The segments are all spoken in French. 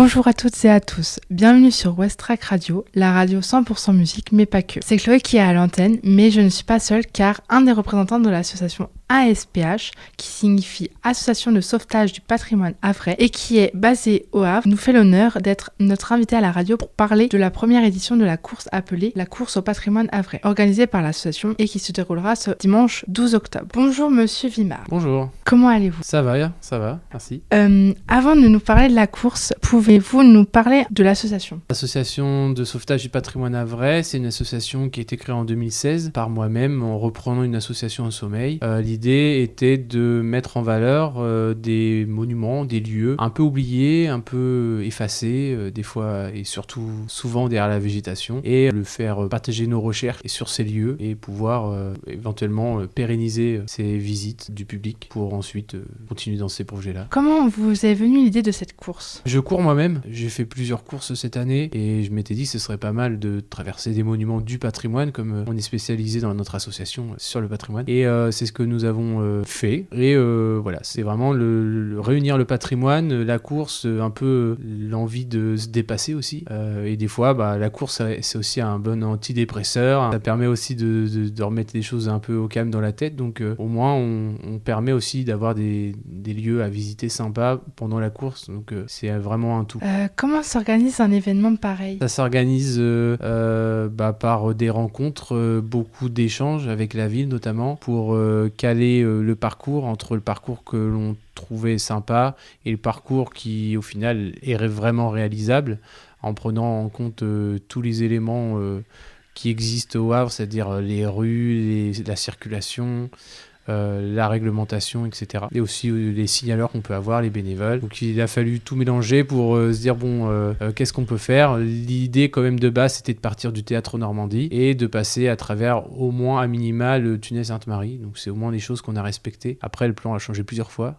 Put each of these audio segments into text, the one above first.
Bonjour à toutes et à tous, bienvenue sur Westrack Radio, la radio 100% musique mais pas que. C'est Chloé qui est à l'antenne, mais je ne suis pas seule car un des représentants de l'association ASPH, qui signifie Association de sauvetage du patrimoine havrais et qui est basée au Havre, nous fait l'honneur d'être notre invité à la radio pour parler de la première édition de la course appelée la course au patrimoine havrais, organisée par l'association et qui se déroulera ce dimanche 12 octobre. Bonjour Monsieur Vimard. Bonjour. Comment allez-vous ? Ça va, merci. Avant de nous parler de la course, pouvez-vous nous parler de l'association ? L'association de sauvetage du patrimoine havrais, c'est une association qui a été créée en 2016 par moi-même en reprenant une association au sommeil. L'idée était de mettre en valeur des monuments, des lieux un peu oubliés, un peu effacés, des fois et surtout souvent derrière la végétation, et le faire partager nos recherches sur ces lieux et pouvoir éventuellement pérenniser ces visites du public pour ensuite continuer dans ces projets-là. Comment vous est venue l'idée de cette course ? Je cours moi-même, j'ai fait plusieurs courses cette année et je m'étais dit que ce serait pas mal de traverser des monuments du patrimoine comme on est spécialisé dans notre association sur le patrimoine, et c'est ce que nous avons fait, et voilà, c'est vraiment réunir le patrimoine, la course, un peu l'envie de se dépasser aussi, et des fois la course c'est aussi un bon antidépresseur, ça permet aussi de remettre les choses un peu au calme dans la tête, donc au moins on permet aussi d'avoir des lieux à visiter sympas pendant la course, donc c'est vraiment un tout. Comment s'organise un événement pareil ? Ça s'organise par des rencontres, beaucoup d'échanges avec la ville notamment, pour caler le parcours entre le parcours que l'on trouvait sympa et le parcours qui au final est vraiment réalisable, en prenant en compte tous les éléments qui existent au Havre, c'est-à-dire les rues, la circulation, la réglementation, etc. Et aussi les signaleurs qu'on peut avoir, les bénévoles. Donc il a fallu tout mélanger pour se dire qu'est-ce qu'on peut faire. L'idée quand même de base, c'était de partir du théâtre Normandie et de passer à travers au moins à minima le tunnel Sainte-Marie. Donc c'est au moins des choses qu'on a respectées. Après le plan a changé plusieurs fois,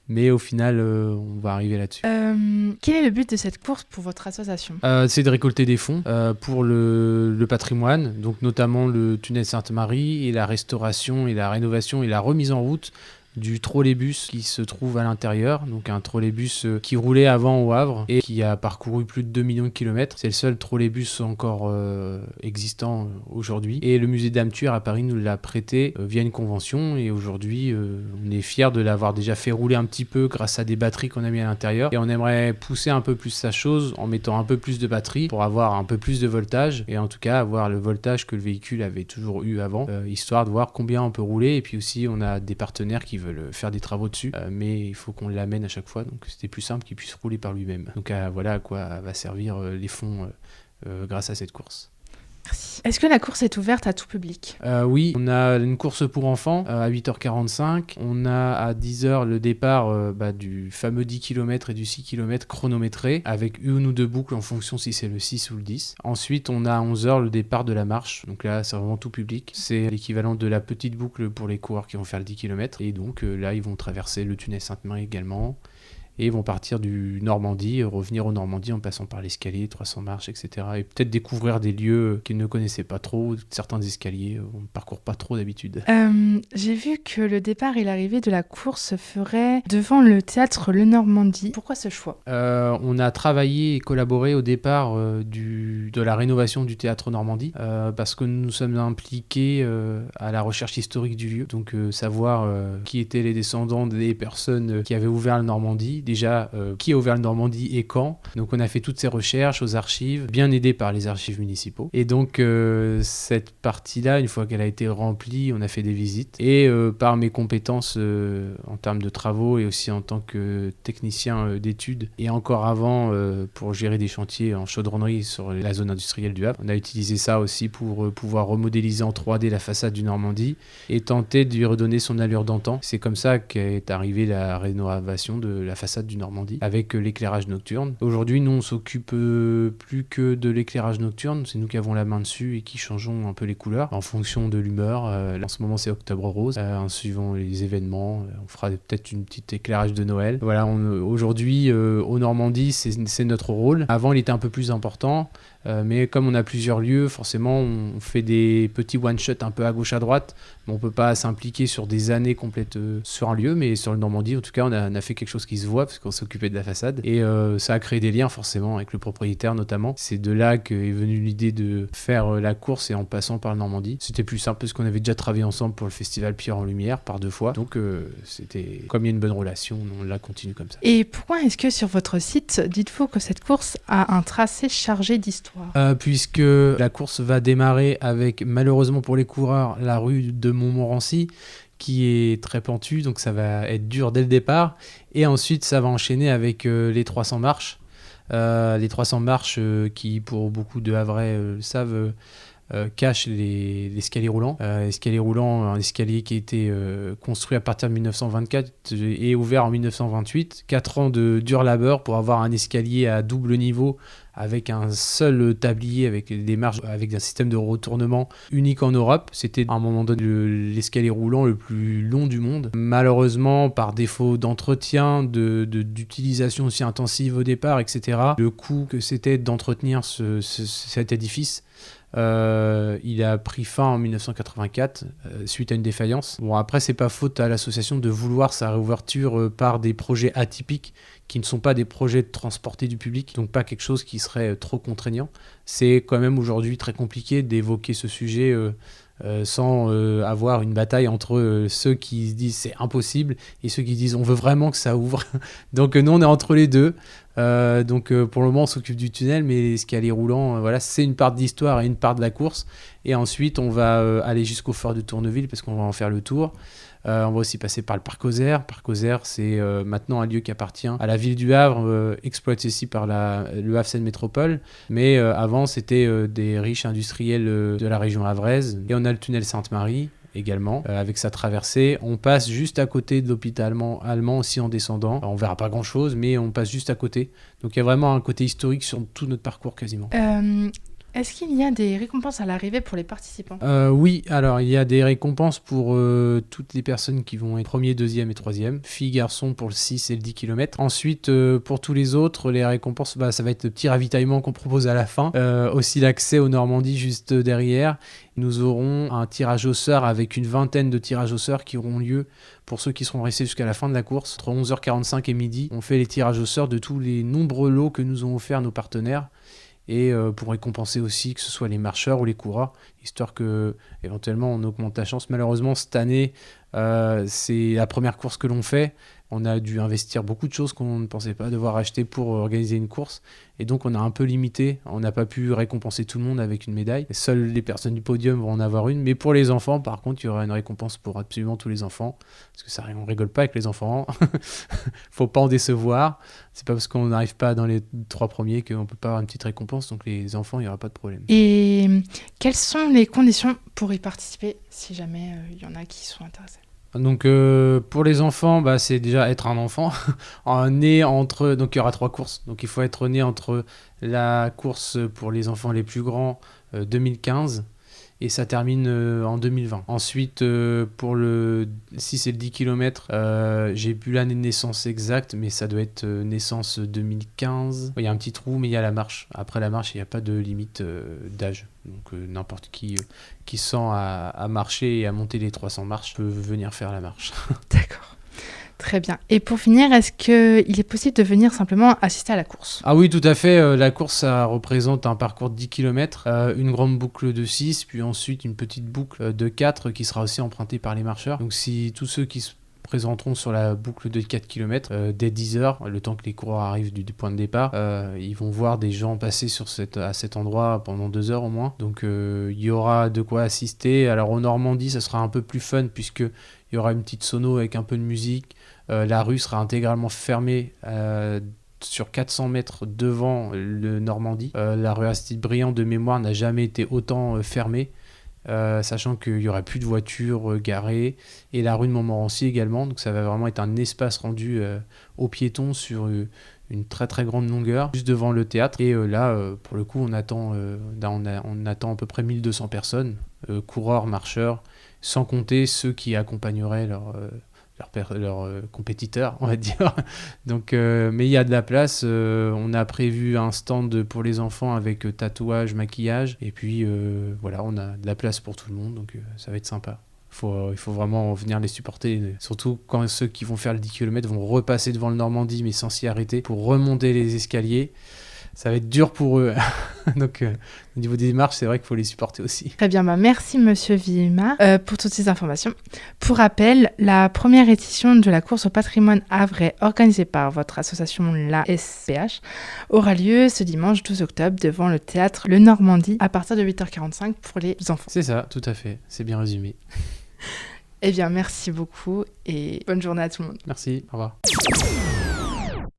mais au final on va arriver là-dessus. Quel est le but de cette course pour votre association ? C'est de récolter des fonds pour le patrimoine, donc notamment le tunnel Sainte-Marie et la restauration et la rénovation et la remise en route du trolleybus qui se trouve à l'intérieur, donc un trolleybus qui roulait avant au Havre et qui a parcouru plus de 2 millions de kilomètres. C'est le seul trolleybus encore existant aujourd'hui. Et le musée d'Amtur à Paris nous l'a prêté via une convention, et aujourd'hui on est fiers de l'avoir déjà fait rouler un petit peu grâce à des batteries qu'on a mis à l'intérieur, et on aimerait pousser un peu plus sa chose en mettant un peu plus de batteries pour avoir un peu plus de voltage, et en tout cas avoir le voltage que le véhicule avait toujours eu avant, histoire de voir combien on peut rouler. Et puis aussi on a des partenaires qui veulent faire des travaux dessus, mais il faut qu'on l'amène à chaque fois, donc c'était plus simple qu'il puisse rouler par lui-même. Donc voilà à quoi va servir les fonds grâce à cette course. Merci. Est-ce que la course est ouverte à tout public ? Oui, on a une course pour enfants à 8h45. On a à 10h le départ du fameux 10 km et du 6 km chronométré, avec une ou deux boucles en fonction si c'est le 6 ou le 10. Ensuite, on a à 11h le départ de la marche. Donc là, c'est vraiment tout public. C'est l'équivalent de la petite boucle pour les coureurs qui vont faire le 10 km. Et donc là, ils vont traverser le tunnel Sainte-Marie également. Et ils vont partir du Normandie, revenir au Normandie en passant par l'escalier, 300 marches, etc. Et peut-être découvrir des lieux qu'ils ne connaissaient pas trop. Certains escaliers, on ne parcourt pas trop d'habitude. J'ai vu que le départ et l'arrivée de la course se ferait devant le théâtre Le Normandie. Pourquoi ce choix ? On a travaillé et collaboré au départ de la rénovation du théâtre Normandie, parce que nous sommes impliqués à la recherche historique du lieu. Donc savoir qui étaient les descendants des personnes qui avaient ouvert le Normandie. Déjà, qui a ouvert le Normandie et quand. Donc on a fait toutes ces recherches aux archives, bien aidés par les archives municipaux. Et donc cette partie-là, une fois qu'elle a été remplie, on a fait des visites. Et par mes compétences en termes de travaux et aussi en tant que technicien d'études, et encore avant pour gérer des chantiers en chaudronnerie sur la zone industrielle du Havre, on a utilisé ça aussi pour pouvoir remodéliser en 3D la façade du Normandie et tenter de lui redonner son allure d'antan. C'est comme ça qu'est arrivée la rénovation de la façade du Normandie avec l'éclairage nocturne. Aujourd'hui, nous on s'occupe plus que de l'éclairage nocturne, c'est nous qui avons la main dessus et qui changeons un peu les couleurs en fonction de l'humeur. En ce moment c'est octobre rose, en suivant les événements, on fera peut-être une petite éclairage de Noël. Voilà, aujourd'hui au Normandie c'est notre rôle. Avant il était un peu plus important, Mais comme on a plusieurs lieux, forcément, on fait des petits one-shots un peu à gauche, à droite. On ne peut pas s'impliquer sur des années complètes sur un lieu, mais sur le Normandie, en tout cas, on a fait quelque chose qui se voit, parce qu'on s'occupait de la façade. Et ça a créé des liens, forcément, avec le propriétaire notamment. C'est de là qu'est venue l'idée de faire la course et en passant par le Normandie. C'était plus simple, parce qu'on avait déjà travaillé ensemble pour le festival Pierre en Lumière, par 2 fois. Donc, c'était comme il y a une bonne relation, on la continue comme ça. Et pourquoi est-ce que sur votre site, dites-vous que cette course a un tracé chargé d'histoire ? Puisque la course va démarrer avec, malheureusement pour les coureurs, la rue de Montmorency, qui est très pentue, donc ça va être dur dès le départ. Et ensuite, ça va enchaîner avec les 300 marches. Les 300 marches qui, pour beaucoup de Havrais le savent, cache l'escalier roulant. L'escalier roulant, un escalier qui a été construit à partir de 1924 et ouvert en 1928. 4 ans de dur labeur pour avoir un escalier à double niveau avec un seul tablier, avec des marches, avec un système de retournement unique en Europe. C'était à un moment donné l'escalier roulant le plus long du monde. Malheureusement, par défaut d'entretien, d'utilisation aussi intensive au départ, etc., le coût que c'était d'entretenir cet édifice, il a pris fin en 1984 suite à une défaillance. Bon, après, c'est pas faute à l'association de vouloir sa réouverture par des projets atypiques qui ne sont pas des projets de transporter du public, donc pas quelque chose qui serait trop contraignant. C'est quand même aujourd'hui très compliqué d'évoquer ce sujet sans avoir une bataille entre ceux qui se disent c'est impossible et ceux qui disent on veut vraiment que ça ouvre. Donc nous on est entre les deux. Donc pour le moment on s'occupe du tunnel, mais l'escalier roulant, voilà, c'est une part de l'histoire et une part de la course. Et ensuite on va aller jusqu'au fort de Tourneville parce qu'on va en faire le tour. On va aussi passer par le Parc aux Airs. Parc aux Airs, c'est maintenant un lieu qui appartient à la ville du Havre, exploité aussi par le Havre Seine Métropole. Mais avant, c'était des riches industriels de la région havraise. Et on a le tunnel Sainte-Marie également, avec sa traversée. On passe juste à côté de l'hôpital allemand aussi en descendant. Alors, on verra pas grand-chose, mais on passe juste à côté. Donc il y a vraiment un côté historique sur tout notre parcours quasiment. Est-ce qu'il y a des récompenses à l'arrivée pour les participants ? Oui, alors il y a des récompenses pour toutes les personnes qui vont être premier, deuxième et troisième, filles, garçons pour le 6 et le 10 km. Ensuite, pour tous les autres, les récompenses, ça va être le petit ravitaillement qu'on propose à la fin. Aussi l'accès aux Normandies juste derrière. Nous aurons un tirage au sort avec une vingtaine de tirages au sort qui auront lieu pour ceux qui seront restés jusqu'à la fin de la course. Entre 11h45 et midi, on fait les tirages au sort de tous les nombreux lots que nous ont offerts nos partenaires. Et pour récompenser aussi que ce soit les marcheurs ou les coureurs, histoire que éventuellement on augmente la chance. Malheureusement cette année, c'est la première course que l'on fait. On a dû investir beaucoup de choses qu'on ne pensait pas devoir acheter pour organiser une course. Et donc on a un peu limité. On n'a pas pu récompenser tout le monde avec une médaille. Seules les personnes du podium vont en avoir une. Mais pour les enfants, par contre, il y aura une récompense pour absolument tous les enfants. Parce que ça, on rigole pas avec les enfants. Faut pas en décevoir. C'est pas parce qu'on n'arrive pas dans les 3 premiers qu'on peut pas avoir une petite récompense. Donc les enfants, il n'y aura pas de problème. Et quelles sont les conditions pour y participer si jamais il y en a qui sont intéressés ? Donc pour les enfants, c'est déjà être un enfant né entre, donc il y aura 3 courses, donc il faut être né entre la course pour les enfants les plus grands 2015 et ça termine en 2020. Ensuite pour le 6 et le 10 km, j'ai plus l'année de naissance exacte, mais ça doit être naissance 2015. Il y a un petit trou, mais il y a la marche. Après la marche, il n'y a pas de limite d'âge. Donc n'importe qui sent à marcher et à monter les 300 marches peut venir faire la marche. D'accord. Très bien. Et pour finir, est-ce qu'il est possible de venir simplement assister à la course ? Ah oui, tout à fait. La course, ça représente un parcours de 10 km, une grande boucle de 6, puis ensuite une petite boucle de 4 qui sera aussi empruntée par les marcheurs. Donc si tous ceux qui se présenteront sur la boucle de 4 km dès 10h, le temps que les coureurs arrivent du point de départ, ils vont voir des gens passer à cet endroit pendant 2 heures au moins. Donc il y aura de quoi assister. Alors en Normandie, ça sera un peu plus fun puisque il y aura une petite sono avec un peu de musique. La rue sera intégralement fermée sur 400 mètres devant le Normandie. La rue Aristide-Briand de mémoire n'a jamais été autant fermée. Sachant qu'il n'y aura plus de voitures garées, et la rue de Montmorency également, donc ça va vraiment être un espace rendu aux piétons sur une très très grande longueur, juste devant le théâtre, et là pour le coup on attend à peu près 1200 personnes, coureurs, marcheurs, sans compter ceux qui accompagneraient leur compétiteur, on va dire. Donc, mais il y a de la place. On a prévu un stand pour les enfants avec tatouage, maquillage. Et puis, voilà, on a de la place pour tout le monde. Donc, ça va être sympa. Il faut vraiment venir les supporter. Surtout quand ceux qui vont faire le 10 km vont repasser devant le Normandie, mais sans s'y arrêter, pour remonter les escaliers. Ça va être dur pour eux. Donc, au niveau des démarches, c'est vrai qu'il faut les supporter aussi. Très bien, merci Monsieur Villema pour toutes ces informations. Pour rappel, la première édition de la course au patrimoine havrais organisée par votre association, la SPH, aura lieu ce dimanche 12 octobre devant le théâtre Le Normandie à partir de 8h45 pour les enfants. C'est ça, tout à fait. C'est bien résumé. Eh bien, merci beaucoup et bonne journée à tout le monde. Merci, au revoir.